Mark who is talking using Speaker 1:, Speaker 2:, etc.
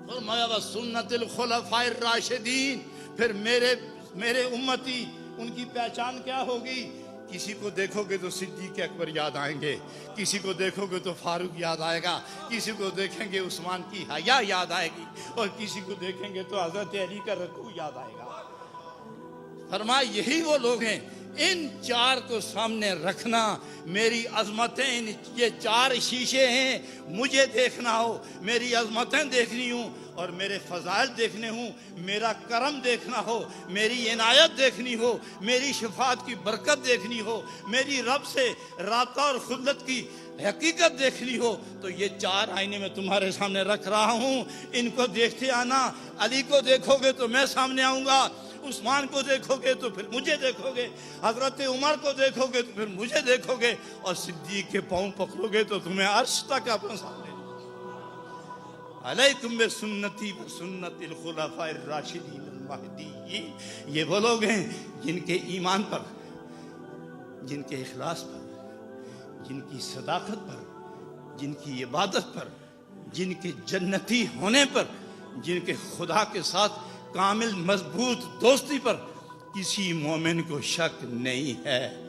Speaker 1: فرمایا وسنت الخلفاء الراشدین، پھر میرے امتی ان کی پہچان کیا ہوگی؟ کسی کو دیکھو گے تو صدیق اکبر یاد آئیں گے، کسی کو دیکھو گے تو فاروق یاد آئے گا، کسی کو دیکھیں گے عثمان کی حیا یاد آئے گی، اور کسی کو دیکھیں گے تو حضرت علی کا رکوع یاد آئے گا۔ فرمایا یہی وہ لوگ ہیں، ان چار کو سامنے رکھنا، میری عظمتیں یہ چار شیشے ہیں، مجھے دیکھنا ہو، میری عظمتیں دیکھنی ہوں اور میرے فضائل دیکھنے ہوں، میرا کرم دیکھنا ہو، میری عنایت دیکھنی ہو، میری شفاعت کی برکت دیکھنی ہو، میری رب سے رابطہ اور خلت کی حقیقت دیکھنی ہو، تو یہ چار آئینے میں تمہارے سامنے رکھ رہا ہوں، ان کو دیکھتے آنا۔ علی کو دیکھو گے تو میں سامنے آؤں گا، عثمان کو دیکھو گے تو پھر مجھے دیکھو گے، حضرت عمر کو دیکھو گے تو پھر مجھے دیکھو گے، اور صدیق کے پاؤں پکڑو گے تو تمہیں عرش تک اپنے سامنے۔ علیکم بسنتی وسنت الخلفاء الراشدین المہدیین، یہ وہ لوگ ہیں جن کے ایمان پر، جن کے اخلاص پر، جن کی صداقت پر، جن کی عبادت پر، جن کے جنتی ہونے پر، جن کے خدا کے ساتھ کامل مضبوط دوستی پر کسی مومن کو شک نہیں ہے۔